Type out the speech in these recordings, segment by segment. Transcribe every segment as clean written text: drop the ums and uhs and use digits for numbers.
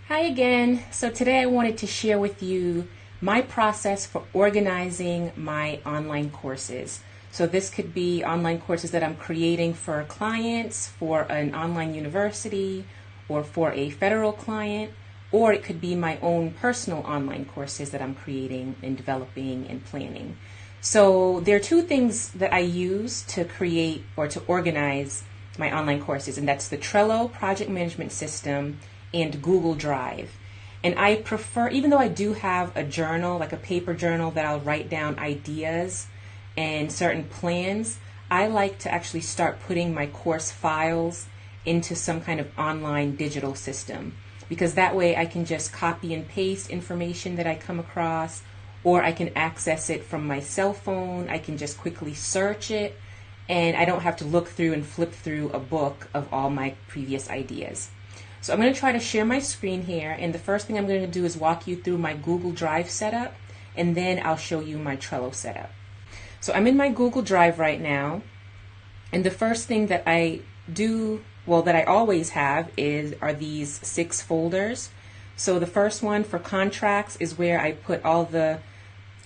Hi again. So today I wanted to share with you my process for organizing my online courses. So this could be online courses that I'm creating for clients, for an online university, or for a federal client, or it could be my own personal online courses that I'm creating and developing and planning. So there are two things that I use to create or to organize my online courses, and that's the Trello project management system and Google Drive. And I prefer, even though I do have a journal, like a paper journal that I'll write down ideas and certain plans, I like to actually start putting my course files into some kind of online digital system, because that way I can just copy and paste information that I come across, or I can access it from my cell phone. I can just quickly search it, and I don't have to look through and flip through a book of all my previous ideas. So I'm going to try to share my screen here, and the first thing I'm going to do is walk you through my Google Drive setup, and then I'll show you my Trello setup. So I'm in my Google Drive right now, and the first thing that I do, well, that I always have are these 6 folders. So the first one for contracts is where I put all the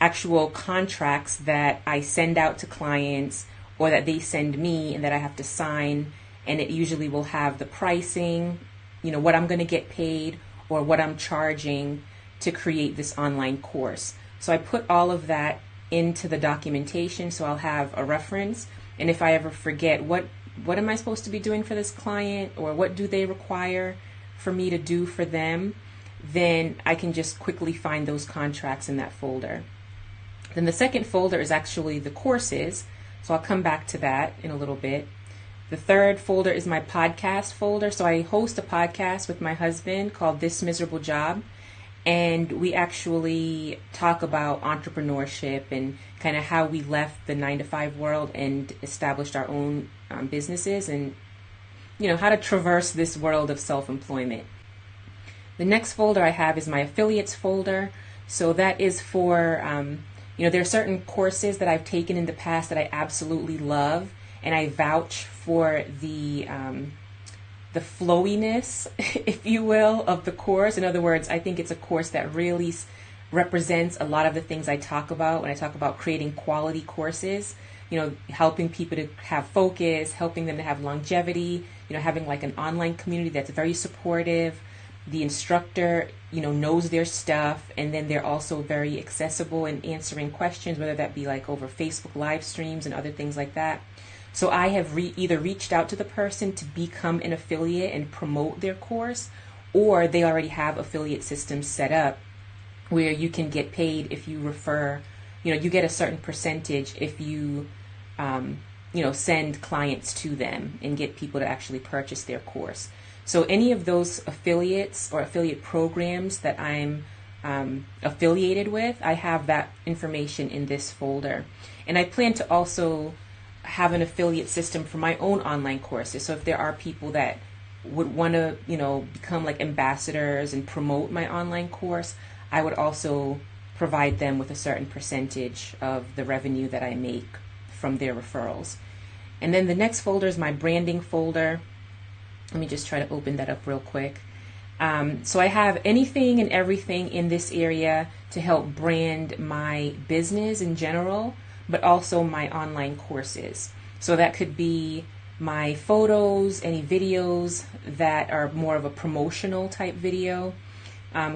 actual contracts that I send out to clients or that they send me and that I have to sign, and it usually will have the pricing, what I'm going to get paid or what I'm charging to create this online course. So I put all of that into the documentation, so I'll have a reference. And if I ever forget what am I supposed to be doing for this client, or what do they require for me to do for them, then I can just quickly find those contracts in that folder. Then the second folder is actually the courses, so I'll come back to that in a little bit. The third folder is my podcast folder. So I host a podcast with my husband called This Miserable Job, and we actually talk about entrepreneurship and kind of how we left the 9-to-5 world and established our own businesses, and how to traverse this world of self-employment. The next folder I have is my affiliates folder. So that is for there are certain courses that I've taken in the past that I absolutely love, and I vouch for the flowiness, if you will, of the course. In other words, I think it's a course that really represents a lot of the things I talk about when I talk about creating quality courses. Helping people to have focus, helping them to have longevity, having like an online community that's very supportive. The instructor, knows their stuff, and then they're also very accessible in answering questions, whether that be like over Facebook live streams and other things like that. So I have either reached out to the person to become an affiliate and promote their course, or they already have affiliate systems set up where you can get paid if you refer, you get a certain percentage if you, send clients to them and get people to actually purchase their course. So any of those affiliates or affiliate programs that I'm affiliated with, I have that information in this folder. And I plan to also have an affiliate system for my own online courses. So if there are people that would want to, become like ambassadors and promote my online course, I would also provide them with a certain percentage of the revenue that I make from their referrals. And then the next folder is my branding folder. Let me just try to open that up real quick. So I have anything and everything in this area to help brand my business in general, but also my online courses. So that could be my photos, any videos that are more of a promotional type video,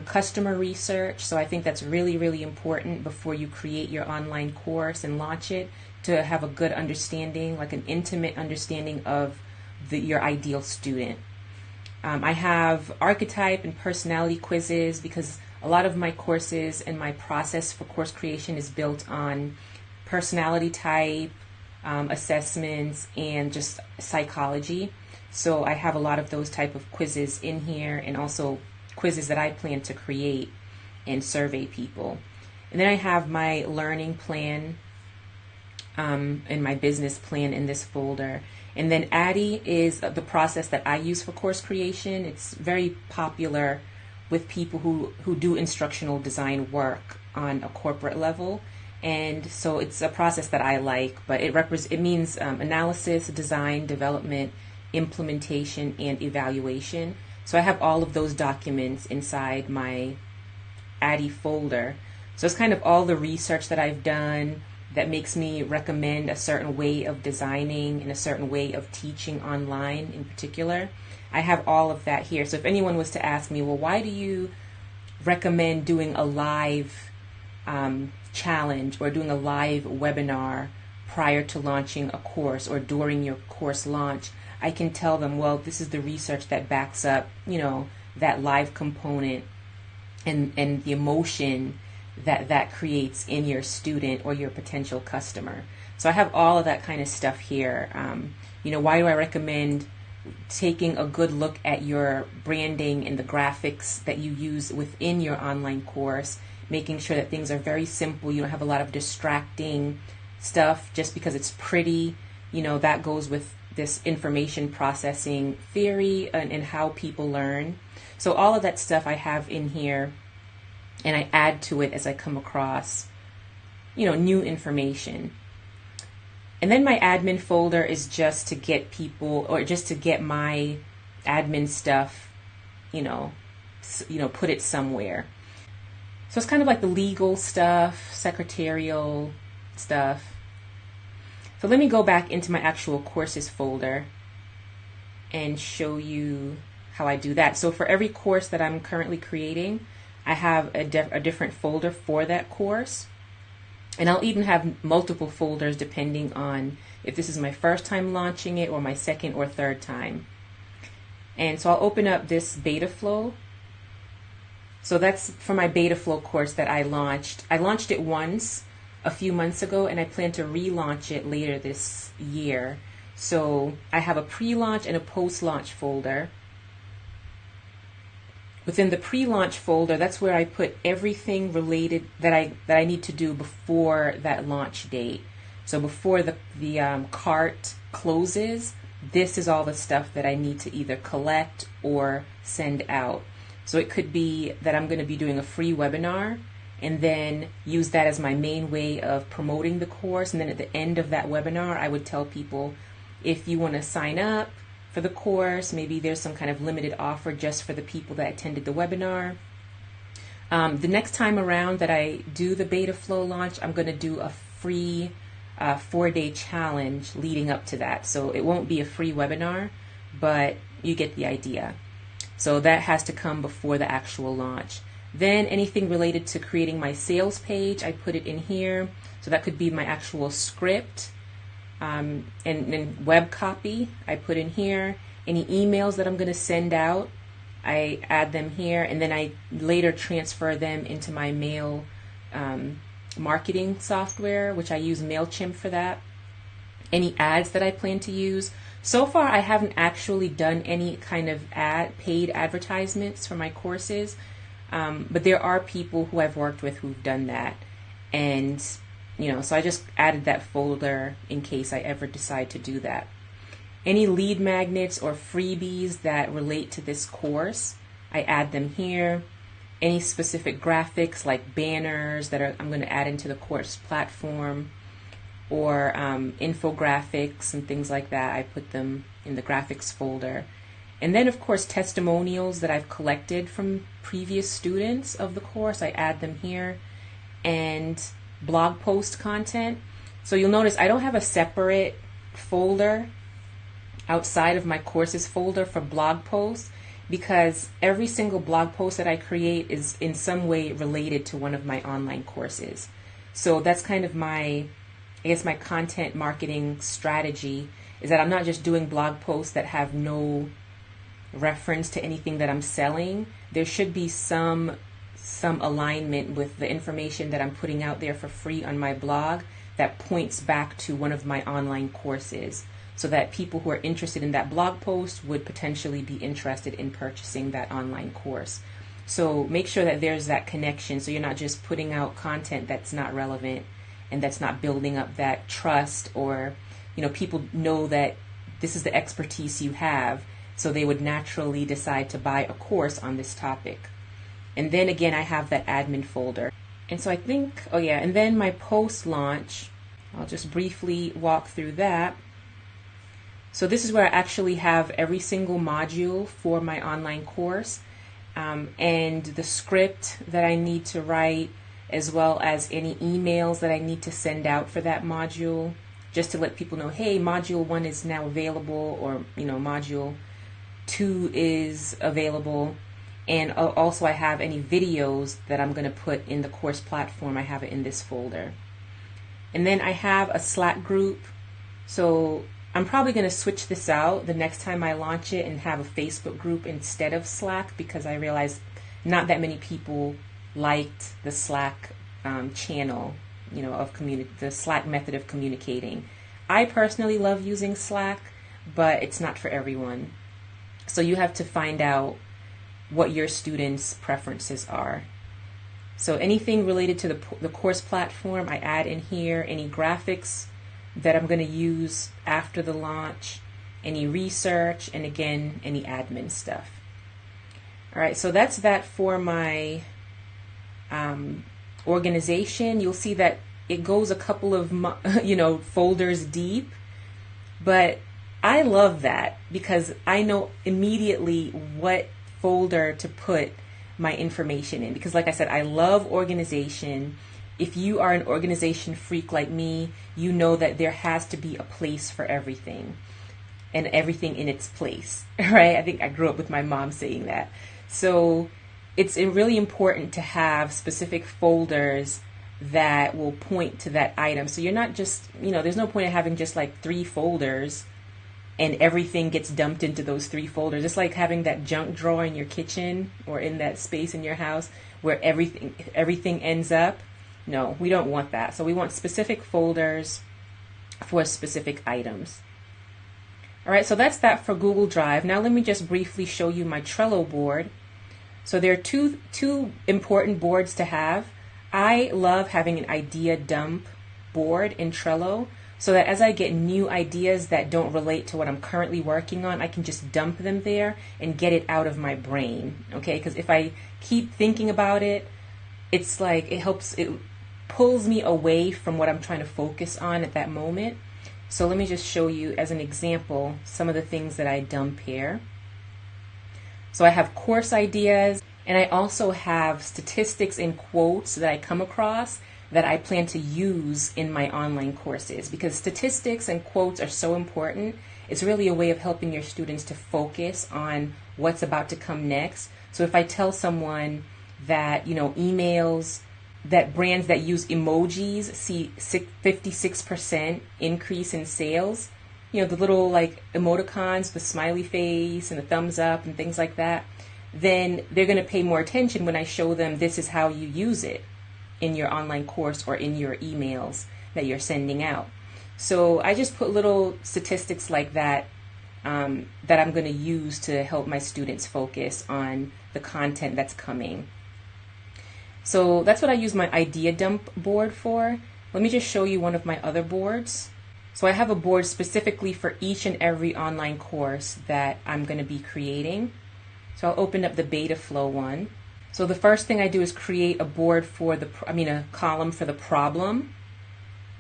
customer research. So I think that's really, really important before you create your online course and launch it, to have a good understanding, like an intimate understanding of your ideal student. I have archetype and personality quizzes, because a lot of my courses and my process for course creation is built on personality type, assessments, and just psychology. So I have a lot of those type of quizzes in here, and also quizzes that I plan to create and survey people. And then I have my learning plan and my business plan in this folder. And then ADDIE is the process that I use for course creation. It's very popular with people who do instructional design work on a corporate level. And so it's a process that I like, but it means analysis, design, development, implementation, and evaluation. So I have all of those documents inside my Addy folder. So it's kind of all the research that I've done that makes me recommend a certain way of designing and a certain way of teaching online in particular. I have all of that here. So if anyone was to ask me, well, why do you recommend doing a live challenge or doing a live webinar prior to launching a course or during your course launch, I can tell them, well, this is the research that backs up, that live component and the emotion that creates in your student or your potential customer. So I have all of that kind of stuff here. Why do I recommend taking a good look at your branding and the graphics that you use within your online course, making sure that things are very simple. You don't have a lot of distracting stuff just because it's pretty. That goes with this information processing theory and how people learn. So all of that stuff I have in here, and I add to it as I come across, new information. And then my admin folder is just to get people, or just to get my admin stuff, put it somewhere. So it's kind of like the legal stuff, secretarial stuff. So let me go back into my actual courses folder and show you how I do that. So for every course that I'm currently creating, I have a different folder for that course. And I'll even have multiple folders depending on if this is my first time launching it or my second or third time. And so I'll open up this beta flow. So that's for my beta flow course that I launched. I launched it once a few months ago, and I plan to relaunch it later this year. So I have a pre-launch and a post-launch folder. Within the pre-launch folder, that's where I put everything related that I need to do before that launch date. So before the cart closes, this is all the stuff that I need to either collect or send out. So it could be that I'm going to be doing a free webinar and then use that as my main way of promoting the course. And then at the end of that webinar, I would tell people, if you want to sign up for the course, maybe there's some kind of limited offer just for the people that attended the webinar. The next time around that I do the beta flow launch, I'm going to do a free 4-day challenge leading up to that. So it won't be a free webinar, but you get the idea. So that has to come before the actual launch. Then anything related to creating my sales page, I put it in here. So that could be my actual script. And web copy I put in here. Any emails that I'm going to send out, I add them here, and then I later transfer them into my mail marketing software, which I use MailChimp for that. Any ads that I plan to use. So far I haven't actually done any kind of paid advertisements for my courses, but there are people who I've worked with who've done that, and so I just added that folder in case I ever decide to do that. Any lead magnets or freebies that relate to this course, I add them here. Any specific graphics like banners that I'm going to add into the course platform, or infographics and things like that, I put them in the graphics folder. And then of course testimonials that I've collected from previous students of the course, I add them here. And blog post content. So you'll notice I don't have a separate folder outside of my courses folder for blog posts, because every single blog post that I create is in some way related to one of my online courses. So that's kind of my content marketing strategy, is that I'm not just doing blog posts that have no reference to anything that I'm selling. There should be some alignment with the information that I'm putting out there for free on my blog that points back to one of my online courses, so that people who are interested in that blog post would potentially be interested in purchasing that online course. So make sure that there's that connection, so you're not just putting out content that's not relevant and that's not building up that trust, or people know that this is the expertise you have, so they would naturally decide to buy a course on this topic. And then again, I have that admin folder. And so I think, and then my post-launch, I'll just briefly walk through that. So this is where I actually have every single module for my online course, and the script that I need to write, as well as any emails that I need to send out for that module, just to let people know, hey, module 1 is now available, or module 2 is available. And also I have any videos that I'm going to put in the course platform. I have it in this folder. And then I have a Slack group. So I'm probably going to switch this out the next time I launch it and have a Facebook group instead of Slack, because I realized not that many people liked the Slack channel, of the Slack method of communicating. I personally love using Slack, but it's not for everyone. So you have to find out what your students' preferences are. So anything related to the course platform, I add in here. Any graphics that I'm going to use after the launch, any research, and again, any admin stuff. All right, so that's that for my organization. You'll see that it goes a couple of folders deep, but I love that because I know immediately what folder to put my information in, because like I said, I love organization. If you are an organization freak like me, you know that there has to be a place for everything and everything in its place, right? I think I grew up with my mom saying that. So it's really important to have specific folders that will point to that item. So you're not just, there's no point in having just like 3 folders and everything gets dumped into those 3 folders. It's like having that junk drawer in your kitchen or in that space in your house where everything ends up. No, we don't want that. So we want specific folders for specific items. All right, so that's that for Google Drive. Now let me just briefly show you my Trello board. So there are two important boards to have. I love having an idea dump board in Trello, so that as I get new ideas that don't relate to what I'm currently working on, I can just dump them there and get it out of my brain, okay? Because if I keep thinking about it, it's like it pulls me away from what I'm trying to focus on at that moment. So let me just show you as an example some of the things that I dump here. So I have course ideas, and I also have statistics and quotes that I come across that I plan to use in my online courses, because statistics and quotes are so important. It's really a way of helping your students to focus on what's about to come next. So if I tell someone that, emails, that brands that use emojis see 56% increase in sales, the little like emoticons, the smiley face and the thumbs up and things like that, then they're going to pay more attention when I show them this is how you use it in your online course or in your emails that you're sending out. So I just put little statistics like that that I'm going to use to help my students focus on the content that's coming. So that's what I use my idea dump board for. Let me just show you one of my other boards. So I have a board specifically for each and every online course that I'm going to be creating. So I'll open up the beta flow one. So the first thing I do is create a board for a column for the problem,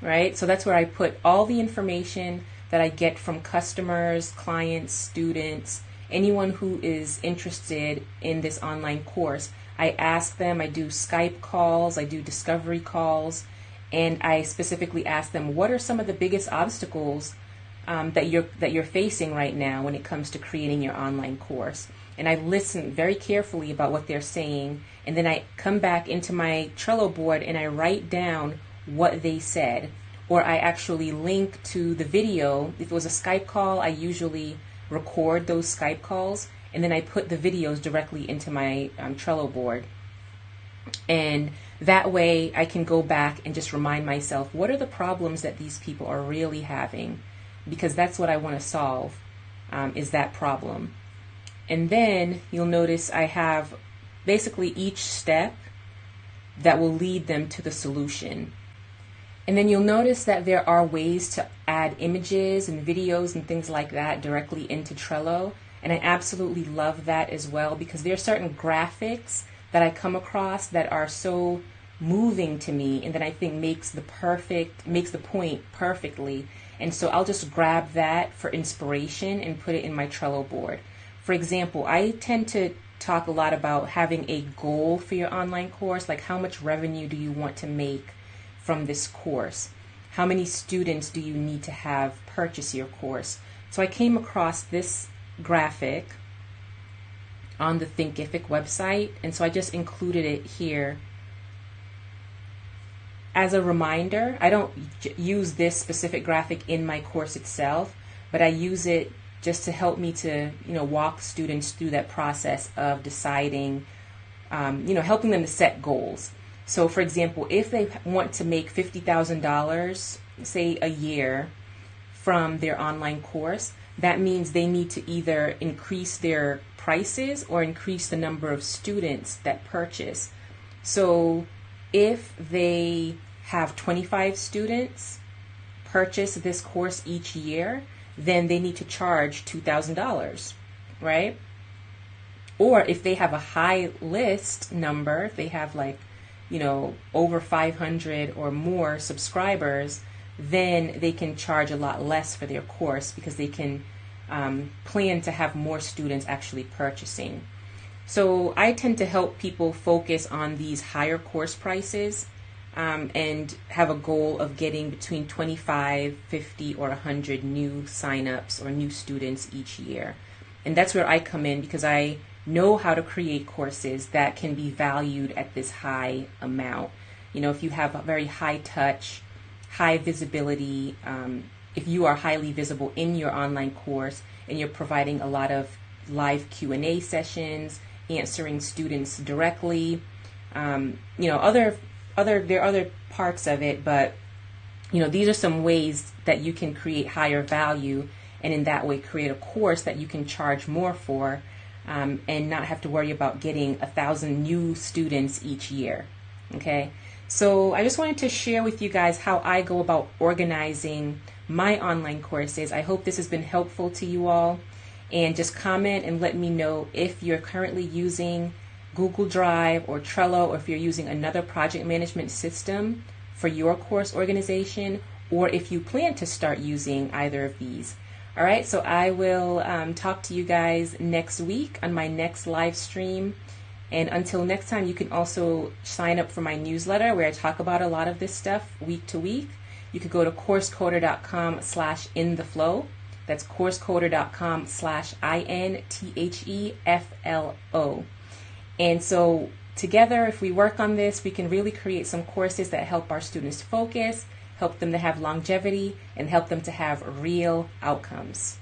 right? So that's where I put all the information that I get from customers, clients, students, anyone who is interested in this online course. I ask them, I do Skype calls, I do discovery calls, and I specifically ask them, what are some of the biggest obstacles that you're facing right now when it comes to creating your online course? And I listen very carefully about what they're saying, and then I come back into my Trello board and I write down what they said, or I actually link to the video. If it was a Skype call, I usually record those Skype calls, and then I put the videos directly into my Trello board. And that way I can go back and just remind myself, what are the problems that these people are really having? Because that's what I want to solve, is that problem. And then you'll notice I have basically each step that will lead them to the solution. And then you'll notice that there are ways to add images and videos and things like that directly into Trello. And I absolutely love that as well, because there are certain graphics that I come across that are so moving to me and that I think makes the point perfectly. And so I'll just grab that for inspiration and put it in my Trello board. For example, I tend to talk a lot about having a goal for your online course, like how much revenue do you want to make from this course? How many students do you need to have purchase your course? So I came across this graphic on the Thinkific website, and so I just included it here as a reminder. I don't use this specific graphic in my course itself, but I use it just to help me to, walk students through that process of deciding, helping them to set goals. So for example, if they want to make $50,000, say a year from their online course, that means they need to either increase their prices or increase the number of students that purchase. So if they have 25 students purchase this course each year, then they need to charge $2,000, right? Or if they have a high list number, if they have over 500 or more subscribers, then they can charge a lot less for their course because they can plan to have more students actually purchasing. So I tend to help people focus on these higher course prices and have a goal of getting between 25, 50, or 100 new signups or new students each year. And that's where I come in, because I know how to create courses that can be valued at this high amount. If you have a very high touch, high visibility, if you are highly visible in your online course and you're providing a lot of live Q&A sessions, answering students directly, there are other parts of it, but these are some ways that you can create higher value, and in that way create a course that you can charge more for, and not have to worry about getting 1,000 new students each year. Okay, so I just wanted to share with you guys how I go about organizing my online courses. I hope this has been helpful to you all, and just comment and let me know if you're currently using Google Drive or Trello, or if you're using another project management system for your course organization, or if you plan to start using either of these. All right, so I will talk to you guys next week on my next live stream. And until next time, you can also sign up for my newsletter where I talk about a lot of this stuff week to week. You could go to coursecoder.com/intheflow. That's coursecoder.com/intheflo. And so together, if we work on this, we can really create some courses that help our students focus, help them to have longevity, and help them to have real outcomes.